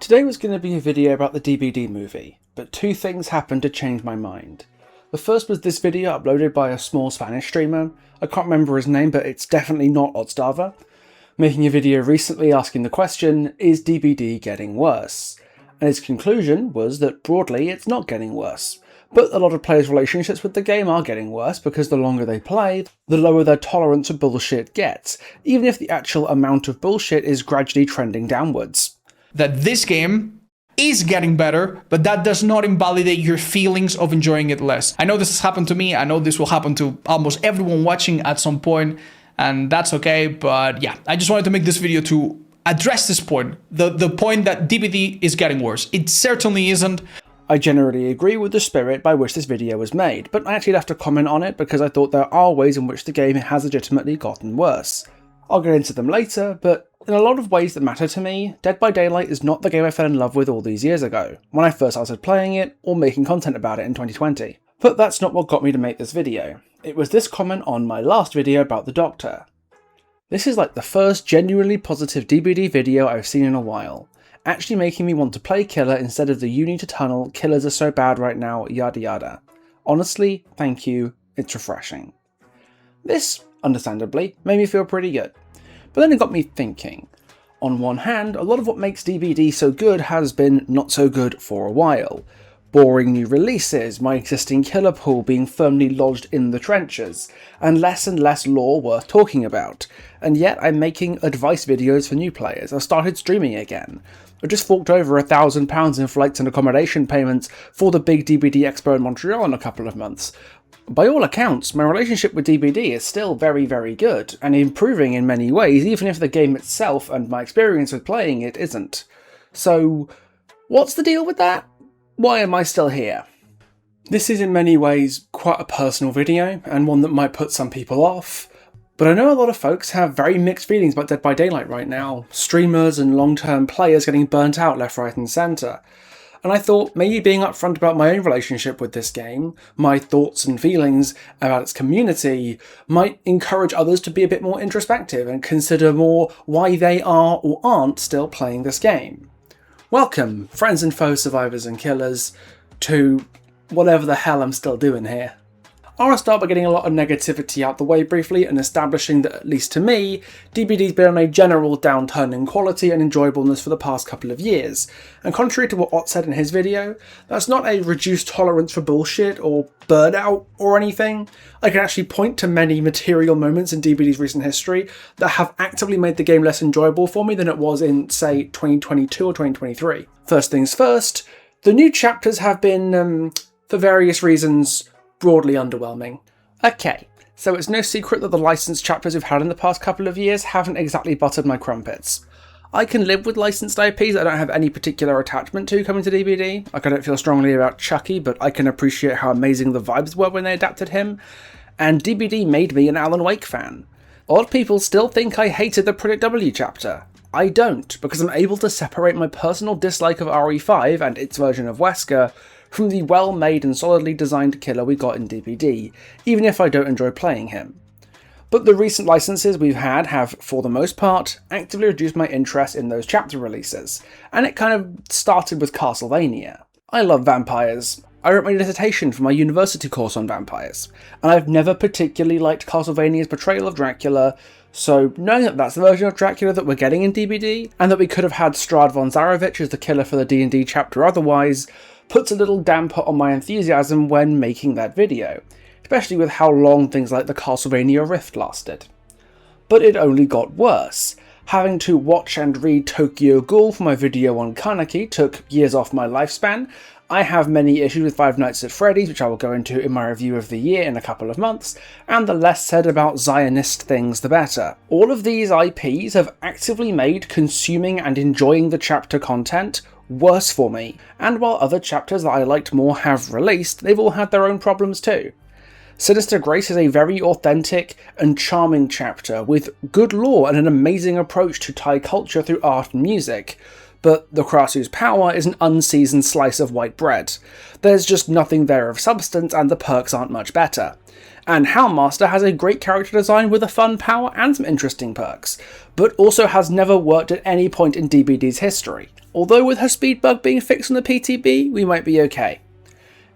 Today was going to be a video about the DBD movie, but two things happened to change my mind. The first was this video uploaded by a small Spanish streamer. I can't remember his name, but it's definitely not Odstava, making a video recently asking the question, is DBD getting worse? And his conclusion was that broadly it's not getting worse, but a lot of players' relationships with the game are getting worse because the longer they play, the lower their tolerance for bullshit gets, even if the actual amount of bullshit is gradually trending downwards. That this game is getting better, but that does not invalidate your feelings of enjoying it less. I know this has happened to me, I know this will happen to almost everyone watching at some point, and that's okay, but yeah, I just wanted to make this video to address this point, the point that DBD is getting worse. It certainly isn't. I generally agree with the spirit by which this video was made, but I actually have to comment on it because I thought there are ways in which the game has legitimately gotten worse. I'll get into them later, but in a lot of ways that matter to me, Dead by Daylight is not the game I fell in love with all these years ago, when I first started playing it or making content about it in 2020. But that's not what got me to make this video. It was this comment on my last video about the Doctor. This is like the first genuinely positive DBD video I've seen in a while, actually making me want to play Killer instead of the you need to tunnel, killers are so bad right now, yada yada. Honestly, thank you, it's refreshing. This, understandably, made me feel pretty good. But then it got me thinking. On one hand, a lot of what makes DBD so good has been not so good for a while. Boring new releases, my existing killer pool being firmly lodged in the trenches, and less lore worth talking about. And yet I'm making advice videos for new players, I've started streaming again. I just forked over £1,000 in flights and accommodation payments for the big DBD Expo in Montreal in a couple of months. By all accounts, my relationship with DBD is still very, very good, and improving in many ways, even if the game itself and my experience with playing it isn't. So, what's the deal with that? Why am I still here? This is in many ways quite a personal video, and one that might put some people off, but I know a lot of folks have very mixed feelings about Dead by Daylight right now, streamers and long-term players getting burnt out left, right and centre. And I thought maybe being upfront about my own relationship with this game, my thoughts and feelings about its community, might encourage others to be a bit more introspective and consider more why they are or aren't still playing this game. Welcome, friends and foes, survivors and killers, to whatever the hell I'm still doing here. I want to start by getting a lot of negativity out the way briefly and establishing that, at least to me, DBD's been on a general downturn in quality and enjoyableness for the past couple of years, and contrary to what Ott said in his video, that's not a reduced tolerance for bullshit or burnout or anything. I can actually point to many material moments in DBD's recent history that have actively made the game less enjoyable for me than it was in, say, 2022 or 2023. First things first, the new chapters have been, for various reasons, broadly underwhelming. Okay, so it's no secret that the licensed chapters we've had in the past couple of years haven't exactly buttered my crumpets. I can live with licensed IPs that I don't have any particular attachment to coming to DBD. Like, I don't feel strongly about Chucky, but I can appreciate how amazing the vibes were when they adapted him, and DBD made me an Alan Wake fan. A lot of people still think I hated the Project W chapter. I don't, because I'm able to separate my personal dislike of RE5 and its version of Wesker from the well-made and solidly designed killer we got in DBD, even if I don't enjoy playing him. But the recent licenses we've had have, for the most part, actively reduced my interest in those chapter releases, and it kind of started with Castlevania. I love vampires. I wrote my dissertation for my university course on vampires, and I've never particularly liked Castlevania's portrayal of Dracula, so knowing that that's the version of Dracula that we're getting in DBD, and that we could have had Strahd von Zarovich as the killer for the D&D chapter otherwise, puts a little damper on my enthusiasm when making that video, especially with how long things like the Castlevania Rift lasted. But it only got worse. Having to watch and read Tokyo Ghoul for my video on Kaneki took years off my lifespan. I have many issues with Five Nights at Freddy's, which I will go into in my review of the year in a couple of months, and the less said about Zionist things the better. All of these IPs have actively made consuming and enjoying the chapter content worse for me, and while other chapters that I liked more have released, they've all had their own problems too. Sinister Grace is a very authentic and charming chapter with good lore and an amazing approach to Thai culture through art and music, but the Krasu's power is an unseasoned slice of white bread. There's just nothing there of substance and the perks aren't much better. And Houndmaster has a great character design with a fun power and some interesting perks, but also has never worked at any point in DBD's history. although with her speed bug being fixed on the PTB, we might be okay.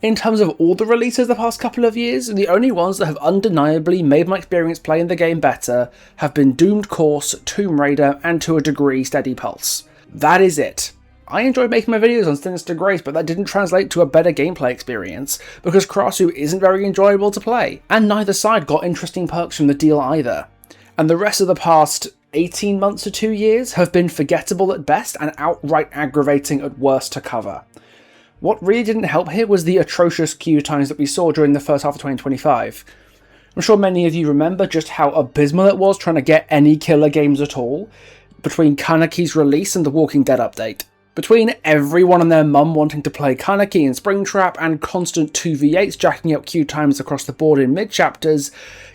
In terms of all the releases the past couple of years, the only ones that have undeniably made my experience playing the game better have been Doomed Course, Tomb Raider, and to a degree Steady Pulse. That is it. I enjoyed making my videos on Sinister Grace, but that didn't translate to a better gameplay experience, because Krasu isn't very enjoyable to play, and neither side got interesting perks from the deal either. And the rest of the past 18 months to 2 years have been forgettable at best and outright aggravating at worst to cover. What really didn't help here was the atrocious queue times that we saw during the first half of 2025. I'm sure many of you remember just how abysmal it was trying to get any killer games at all, between Kanaki's release and the Walking Dead update. Between everyone and their mum wanting to play Kaneki and Springtrap and constant 2v8s jacking up queue times across the board in mid-chapters,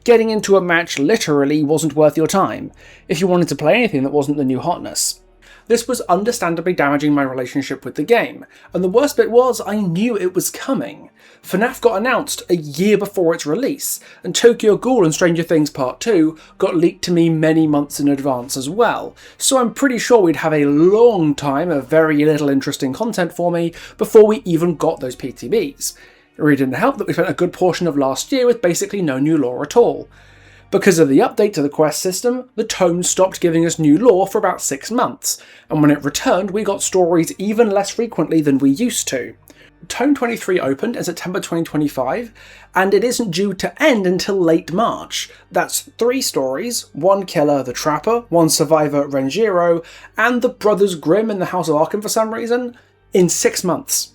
getting into a match literally wasn't worth your time, if you wanted to play anything that wasn't the new hotness. This was understandably damaging my relationship with the game, and the worst bit was I knew it was coming. FNAF got announced a year before its release, and Tokyo Ghoul and Stranger Things Part 2 got leaked to me many months in advance as well, so I'm pretty sure we'd have a long time of very little interesting content for me before we even got those PTBs. It really didn't help that we spent a good portion of last year with basically no new lore at all. Because of the update to the quest system, the tome stopped giving us new lore for about 6 months, and when it returned we got stories even less frequently than we used to. Tome 23 opened in September 2025, and it isn't due to end until late March. That's 3 stories, 1 killer, the Trapper, 1 survivor, Renjiro, and the Brothers Grimm in the House of Arkham for some reason, in 6 months.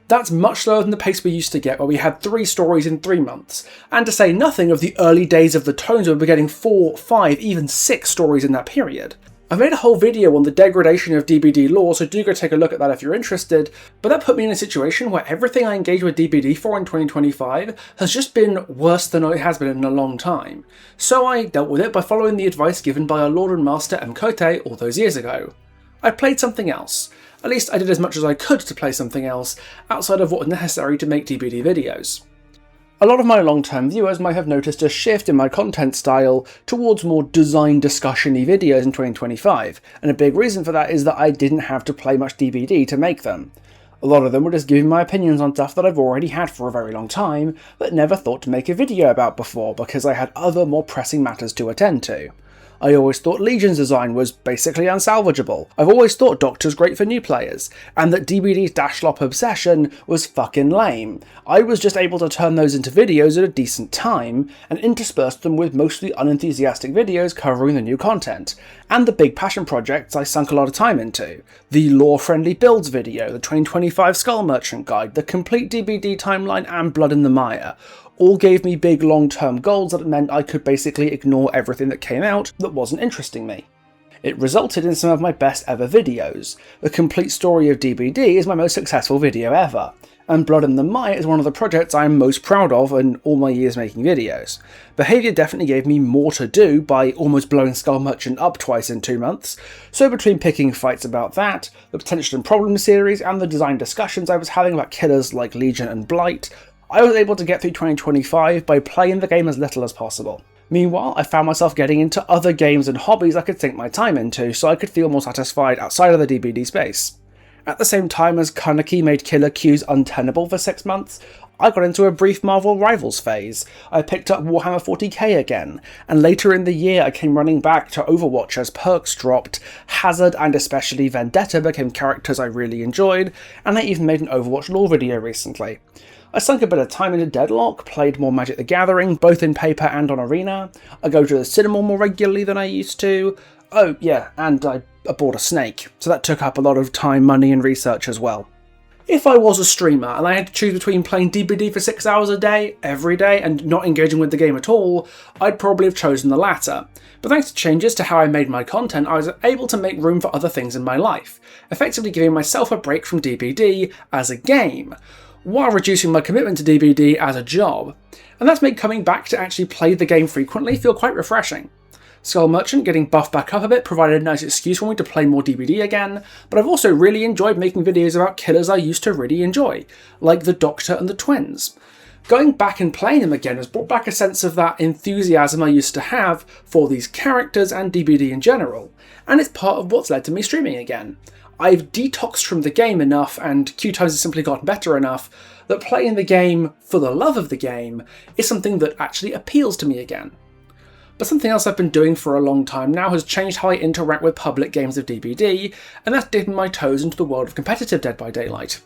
That's much slower than the pace we used to get, where we had 3 stories in 3 months, and to say nothing of the early days of the tomes where we were getting 4, 5, even 6 stories in that period. I've made a whole video on the degradation of DBD lore, so do go take a look at that if you're interested, but that put me in a situation where everything I engaged with DBD for in 2025 has just been worse than it has been in a long time. So I dealt with it by following the advice given by our Lord and Master M. Kote all those years ago. I played something else. At least I did as much as I could to play something else, outside of what was necessary to make DBD videos. A lot of my long-term viewers might have noticed a shift in my content style towards more design discussion-y videos in 2025, and a big reason for that is that I didn't have to play much DBD to make them. A lot of them were just giving my opinions on stuff that I've already had for a very long time, but never thought to make a video about before because I had other more pressing matters to attend to. I always thought Legion's design was basically unsalvageable. I've always thought Doctor's great for new players, and that DBD's Dashlop Obsession was fucking lame. I was just able to turn those into videos at a decent time, and intersperse them with mostly unenthusiastic videos covering the new content, and the big passion projects I sunk a lot of time into. The lore-friendly builds video, the 2025 Skull Merchant Guide, the complete DBD timeline, and Blood in the Mire. All gave me big long-term goals that meant I could basically ignore everything that came out that wasn't interesting me. It resulted in some of my best ever videos. The complete story of DBD is my most successful video ever, and Blood in the Mire is one of the projects I am most proud of in all my years making videos. Behaviour definitely gave me more to do by almost blowing Skull Merchant up twice in 2 months, so between picking fights about that, the Potential and Problem series, and the design discussions I was having about killers like Legion and Blight, I was able to get through 2025 by playing the game as little as possible. Meanwhile, I found myself getting into other games and hobbies I could sink my time into so I could feel more satisfied outside of the DBD space. At the same time as Kaneki made killer queues untenable for 6 months, I got into a brief Marvel Rivals phase. I picked up Warhammer 40k again, and later in the year I came running back to Overwatch as perks dropped, Hazard and especially Vendetta became characters I really enjoyed, and I even made an Overwatch lore video recently. I sunk a bit of time into Deadlock, played more Magic the Gathering, both in paper and on Arena. I go to the cinema more regularly than I used to. Oh yeah, and I bought a snake, so that took up a lot of time, money and research as well. If I was a streamer and I had to choose between playing DBD for 6 hours a day, every day, and not engaging with the game at all, I'd probably have chosen the latter. But thanks to changes to how I made my content, I was able to make room for other things in my life, effectively giving myself a break from DBD as a game, while reducing my commitment to DBD as a job. And that's made coming back to actually play the game frequently feel quite refreshing. Skull Merchant getting buffed back up a bit provided a nice excuse for me to play more DBD again, but I've also really enjoyed making videos about killers I used to really enjoy, like the Doctor and the Twins. Going back and playing them again has brought back a sense of that enthusiasm I used to have for these characters and DBD in general, and it's part of what's led to me streaming again. I've detoxed from the game enough and queue times have simply gotten better enough that playing the game for the love of the game is something that actually appeals to me again. But something else I've been doing for a long time now has changed how I interact with public games of DBD, and that's dipping my toes into the world of competitive Dead by Daylight.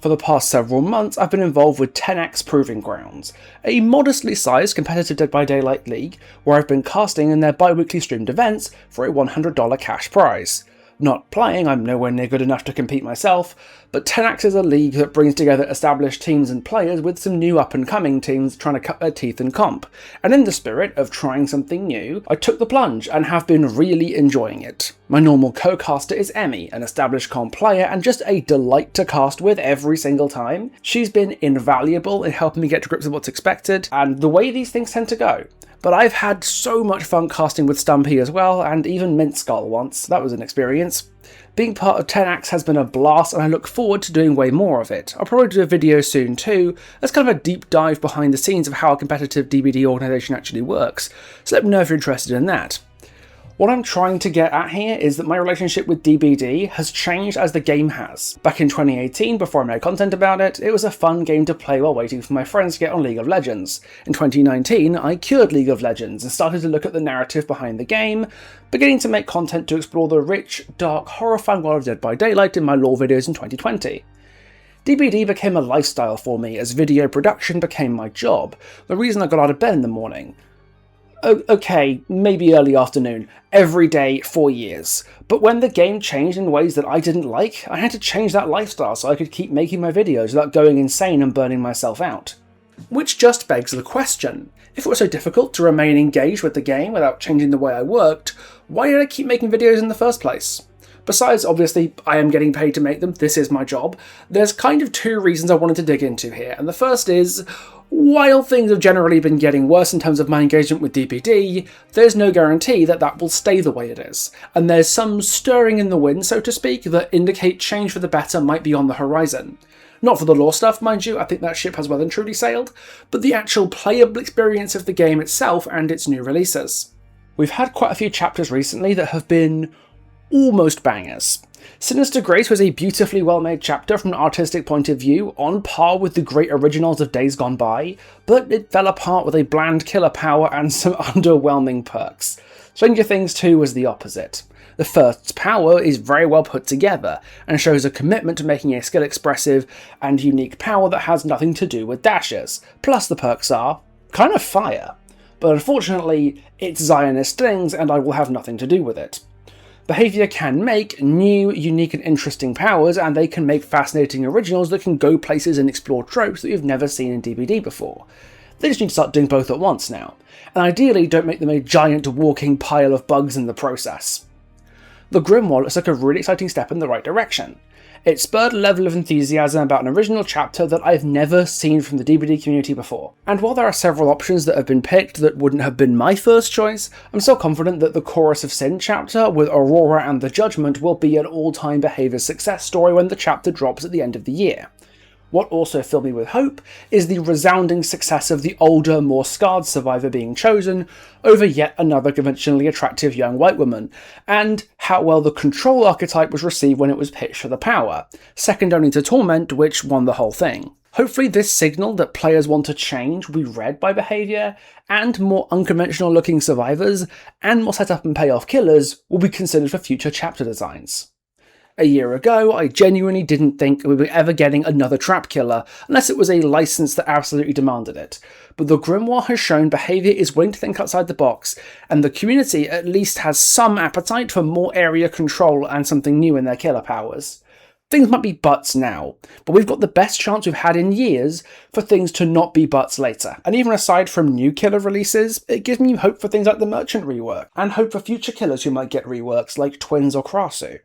For the past several months, I've been involved with 10x Proving Grounds, a modestly sized competitive Dead by Daylight league where I've been casting in their bi-weekly streamed events for a $100 cash prize. Not playing, I'm nowhere near good enough to compete myself, but 10x is a league that brings together established teams and players with some new up-and-coming teams trying to cut their teeth in comp. And in the spirit of trying something new, I took the plunge and have been really enjoying it. My normal co-caster is Emmy, an established comp player and just a delight to cast with every single time. She's been invaluable in helping me get to grips with what's expected, and the way these things tend to go. But I've had so much fun casting with Stumpy as well, and even Mint Skull once. That was an experience. Being part of 10x has been a blast, and I look forward to doing way more of it. I'll probably do a video soon too, as kind of a deep dive behind the scenes of how a competitive DBD organisation actually works, so let me know if you're interested in that. What I'm trying to get at here is that my relationship with DBD has changed as the game has. Back in 2018, before I made content about it, it was a fun game to play while waiting for my friends to get on League of Legends. In 2019, I cured League of Legends and started to look at the narrative behind the game, beginning to make content to explore the rich, dark, horrifying world of Dead by Daylight in my lore videos in 2020. DBD became a lifestyle for me as video production became my job, the reason I got out of bed in the morning. Okay, maybe early afternoon, every day for years. But when the game changed in ways that I didn't like, I had to change that lifestyle so I could keep making my videos without going insane and burning myself out. Which just begs the question, if it was so difficult to remain engaged with the game without changing the way I worked, why did I keep making videos in the first place? Besides, obviously, I am getting paid to make them, this is my job, there's kind of two reasons I wanted to dig into here, and the first is, while things have generally been getting worse in terms of my engagement with DBD, there's no guarantee that that will stay the way it is, and there's some stirring in the wind, so to speak, that indicate change for the better might be on the horizon. Not for the lore stuff, mind you, I think that ship has well and truly sailed, but the actual playable experience of the game itself and its new releases. We've had quite a few chapters recently that have been almost bangers. Sinister Grace was a beautifully well-made chapter from an artistic point of view, on par with the great originals of Days Gone By, but it fell apart with a bland killer power and some underwhelming perks. Stranger Things 2 was the opposite. The first's power is very well put together, and shows a commitment to making a skill-expressive and unique power that has nothing to do with dashes, plus the perks are kind of fire. But unfortunately, it's Zionist things and I will have nothing to do with it. Behaviour can make new, unique and interesting powers, and they can make fascinating originals that can go places and explore tropes that you've never seen in DBD before. They just need to start doing both at once now, and ideally don't make them a giant walking pile of bugs in the process. The Grimoire looks like a really exciting step in the right direction. It spurred a level of enthusiasm about an original chapter that I've never seen from the DBD community before. And while there are several options that have been picked that wouldn't have been my first choice, I'm still confident that the Chorus of Sin chapter with Aurora and the Judgment will be an all-time behaviour success story when the chapter drops at the end of the year. What also filled me with hope is the resounding success of the older, more scarred survivor being chosen over yet another conventionally attractive young white woman, and how well the control archetype was received when it was pitched for the power, second only to Torment, which won the whole thing. Hopefully this signal that players want to change will be read by behaviour, and more unconventional looking survivors, and more setup and payoff killers will be considered for future chapter designs. A year ago, I genuinely didn't think we were ever getting another trap killer, unless it was a license that absolutely demanded it. But the Grimoire has shown behaviour is willing to think outside the box, and the community at least has some appetite for more area control and something new in their killer powers. Things might be butts now, but we've got the best chance we've had in years for things to not be butts later. And even aside from new killer releases, it gives me hope for things like the Merchant rework, and hope for future killers who might get reworks like Twins or Krasu.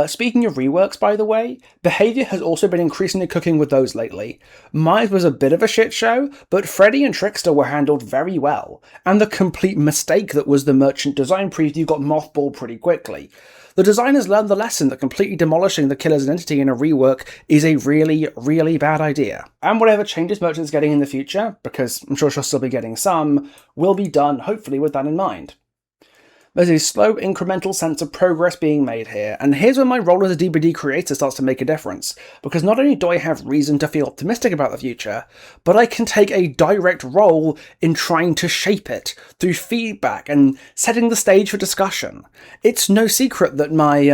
Speaking of reworks by the way, behaviour has also been increasingly cooking with those lately. Mythe was a bit of a shit show, but Freddy and Trickster were handled very well, and the complete mistake that was the Merchant design preview got mothballed pretty quickly. The designers learned the lesson that completely demolishing the killer's identity in a rework is a really, really bad idea. And whatever changes Merchant's getting in the future, because I'm sure she'll still be getting some, will be done hopefully with that in mind. There's a slow, incremental sense of progress being made here, and here's where my role as a DBD creator starts to make a difference, because not only do I have reason to feel optimistic about the future, but I can take a direct role in trying to shape it through feedback and setting the stage for discussion. It's no secret that my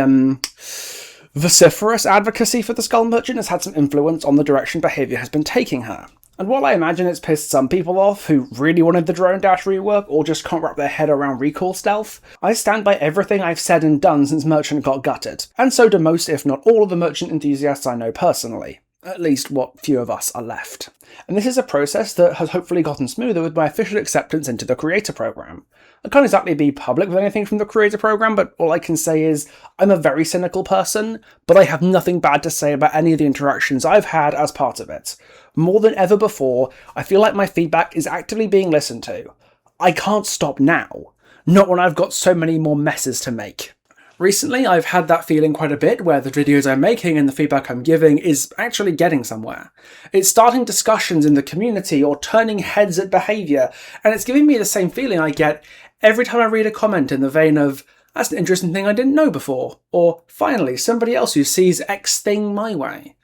vociferous advocacy for the Skull Merchant has had some influence on the direction behaviour has been taking her. And while I imagine it's pissed some people off who really wanted the drone dash rework or just can't wrap their head around recall stealth, I stand by everything I've said and done since Merchant got gutted, and so do most if not all of the Merchant enthusiasts I know personally. At least what few of us are left. And this is a process that has hopefully gotten smoother with my official acceptance into the Creator Programme. I can't exactly be public with anything from the Creator Programme, but all I can say is I'm a very cynical person, but I have nothing bad to say about any of the interactions I've had as part of it. More than ever before, I feel like my feedback is actively being listened to. I can't stop now. Not when I've got so many more messes to make. Recently, I've had that feeling quite a bit, where the videos I'm making and the feedback I'm giving is actually getting somewhere. It's starting discussions in the community or turning heads at behaviour, and it's giving me the same feeling I get every time I read a comment in the vein of, "That's an interesting thing I didn't know before," or "Finally, somebody else who sees X thing my way."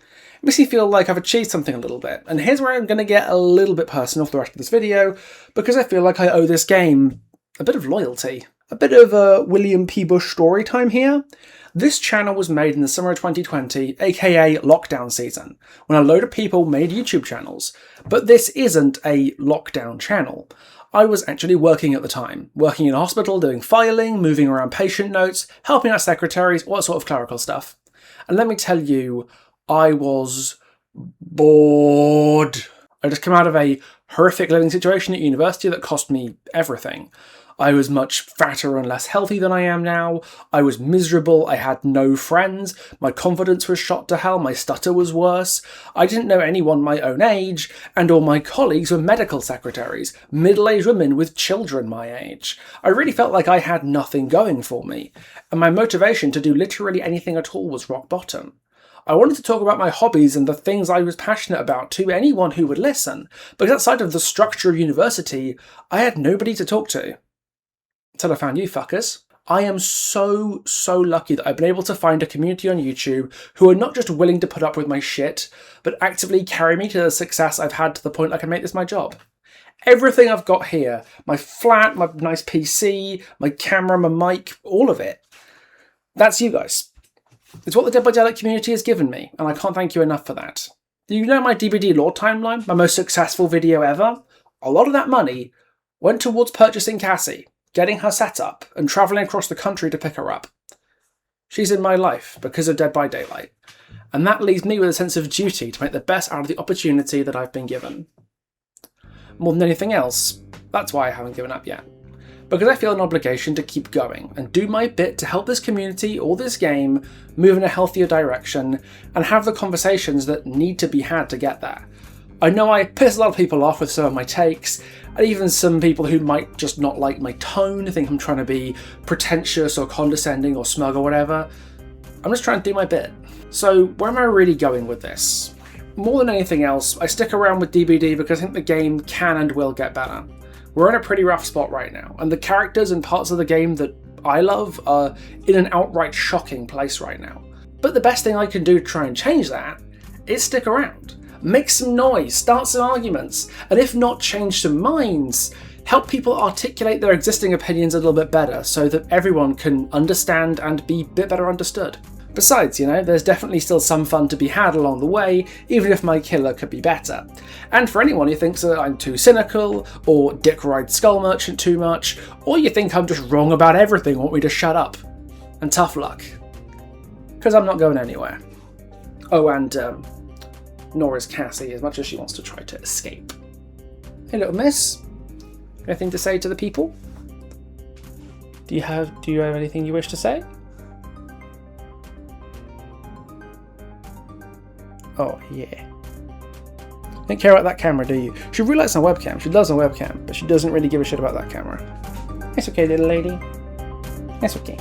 It makes me feel like I've achieved something a little bit, and here's where I'm going to get a little bit personal for the rest of this video, because I feel like I owe this game a bit of loyalty. A bit of a William P. Bush story time here. This channel was made in the summer of 2020, aka lockdown season, when a load of people made YouTube channels. But this isn't a lockdown channel. I was actually working at the time, working in a hospital, doing filing, moving around patient notes, helping out secretaries, all that sort of clerical stuff. And let me tell you, I was bored. I just come out of a horrific living situation at university that cost me everything. I was much fatter and less healthy than I am now. I was miserable. I had no friends. My confidence was shot to hell. My stutter was worse. I didn't know anyone my own age, and all my colleagues were medical secretaries, middle-aged women with children my age. I really felt like I had nothing going for me, and my motivation to do literally anything at all was rock bottom. I wanted to talk about my hobbies and the things I was passionate about to anyone who would listen, because outside of the structure of university, I had nobody to talk to. Until I found you fuckers. I am so lucky that I've been able to find a community on YouTube who are not just willing to put up with my shit, but actively carry me to the success I've had to the point I can make this my job. Everything I've got here, my flat, my nice PC, my camera, my mic, all of it, that's you guys. It's what the Dead by Daylight community has given me, and I can't thank you enough for that. Do you know my DBD lore timeline, my most successful video ever? A lot of that money went towards purchasing Cassie, getting her set up, and travelling across the country to pick her up. She's in my life because of Dead by Daylight, and that leaves me with a sense of duty to make the best out of the opportunity that I've been given. More than anything else, that's why I haven't given up yet. Because I feel an obligation to keep going and do my bit to help this community or this game move in a healthier direction and have the conversations that need to be had to get there. I know I piss a lot of people off with some of my takes, and even some people who might just not like my tone, think I'm trying to be pretentious or condescending or smug or whatever. I'm just trying to do my bit. So where am I really going with this? More than anything else, I stick around with DBD because I think the game can and will get better. We're in a pretty rough spot right now, and the characters and parts of the game that I love are in an outright shocking place right now. But the best thing I can do to try and change that is stick around. Make some noise, start some arguments, and if not, change some minds. Help people articulate their existing opinions a little bit better so that everyone can understand and be a bit better understood. Besides, there's definitely still some fun to be had along the way, even if my killer could be better. And for anyone who thinks that I'm too cynical, or dick ride Skull Merchant too much, or you think I'm just wrong about everything and want me to shut up, and tough luck. Because I'm not going anywhere. Oh, and nor is Cassie, as much as she wants to try to escape. Hey little miss, anything to say to the people? Do you have anything you wish to say? Oh yeah. Don't care about that camera, do you? She really likes my webcam. She loves my webcam, but she doesn't really give a shit about that camera. It's okay, little lady. It's okay.